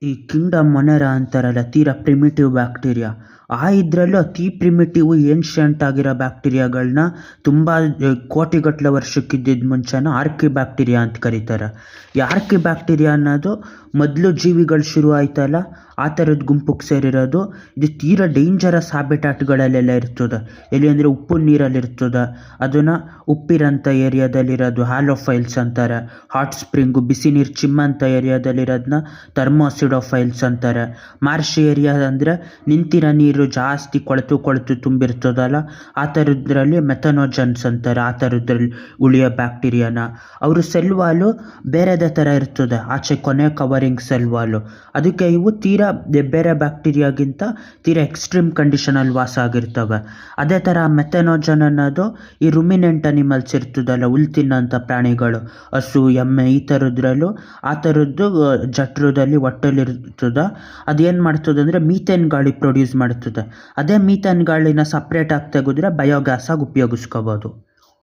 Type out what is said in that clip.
ಈ ಕಿಂಗ್ಡಮ್ ಮೊನೆರಾ ಅಂತಾರಲ್ಲ, ತೀರಾ ಪ್ರಿಮಿಟಿವ್ ಬ್ಯಾಕ್ಟೀರಿಯಾ. ಇದರಲ್ಲೂ ಅತಿ ಪ್ರಿಮಿಟಿವ್ ಏನ್ಷಿಯಂಟ್ ಆಗಿರೋ ಬ್ಯಾಕ್ಟೀರಿಯಾಗಳನ್ನ ತುಂಬ ಕೋಟಿಗಟ್ಟಲೆ ವರ್ಷಕ್ಕಿದ್ದಿದ್ದ ಮುಂಚೆನ ಆರ್ಕಿ ಬ್ಯಾಕ್ಟೀರಿಯಾ ಅಂತ ಕರೀತಾರೆ. ಈ ಆರ್ಕಿ ಬ್ಯಾಕ್ಟೀರಿಯಾ ಅನ್ನೋದು ಮೊದಲು ಜೀವಿಗಳು ಶುರು ಆಯ್ತಲ್ಲ, ಆ ಥರದ ಗುಂಪಿಗೆ ಸೇರಿರೋದು. ಇದು ತೀರಾ ಡೇಂಜರಸ್ ಹ್ಯಾಬಿಟ್ಯಾಟ್ಗಳಲ್ಲೆಲ್ಲ ಇರ್ತದೆ. ಎಲ್ಲಿ ಅಂದರೆ ಉಪ್ಪು ನೀರಲ್ಲಿರ್ತದೆ. ಅದನ್ನು ಉಪ್ಪಿರೋಂಥ ಏರಿಯಾದಲ್ಲಿರೋದು ಹ್ಯಾಲೋಫೈಲ್ಸ್ ಅಂತಾರೆ. ಹಾಟ್ ಸ್ಪ್ರಿಂಗು, ಬಿಸಿ ನೀರು ಚಿಮ್ಮಂಥ ಏರಿಯಾದಲ್ಲಿರೋದನ್ನ ಥರ್ಮೋಸಿಡೋಫೈಲ್ಸ್ ಅಂತಾರೆ. ಮಾರ್ಷ್ ಏರಿಯಾ ಅಂದರೆ ನಿಂತಿರೋ ನೀರು ಜಾಸ್ತಿ ಕೊಳೆತು ತುಂಬಿರ್ತದಲ್ಲ, ಆ ಥರದ್ರಲ್ಲಿ ಮೆಥನೋಜನ್ಸ್ ಅಂತಾರೆ. ಆ ಥರದ್ರಲ್ಲಿ ಉಳಿಯೋ ಬ್ಯಾಕ್ಟೀರಿಯಾನ ಅವರು ಸೆಲ್ ವಾಲು ಬೇರೆದೇ ಥರ ಇರ್ತದೆ, ಆಚೆ ಕೊನೆ ಕವರಿಂಗ್ ಸೆಲ್ ವಾಲು. ಅದಕ್ಕೆ ಇವು ತೀರಾ ಬೇರೆ ಬ್ಯಾಕ್ಟೀರಿಯಾಗಿಂತ ತೀರಾ ಎಕ್ಸ್ಟ್ರೀಮ್ ಕಂಡೀಷನಲ್ಲಿ ವಾಸ ಆಗಿರ್ತವೆ. ಅದೇ ಥರ ಮೆಥನೋಜನ್ ಅನ್ನೋದು ಈ ರುಮಿನೆಂಟ್ ಅನಿಮಲ್ಸ್ ಇರ್ತದಲ್ಲ, ಹುಲ್ ತಿನ್ನೋಂಥ ಪ್ರಾಣಿಗಳು, ಹಸು, ಎಮ್ಮೆ, ಈ ಥರದ್ರಲ್ಲೂ ಆ ಥರದ್ದು ಜಠರದಲ್ಲಿ ಹೊಟ್ಟೆಲಿರ್ತದೆ. ಅದೇನು ಮಾಡ್ತದೆ ಅಂದರೆ ಮೀಥೇನ್ ಗಾಳಿ ಪ್ರೊಡ್ಯೂಸ್ ಮಾಡ್ತದೆ. ಅದೇ ಮೀಥೇನ್ ಗಾಳಿನ ಸಪ್ರೇಟಾಗಿ ತೆಗೆದ್ರೆ ಬಯೋಗ್ಯಾಸಾಗಿ ಉಪಯೋಗಿಸ್ಕೋಬೋದು.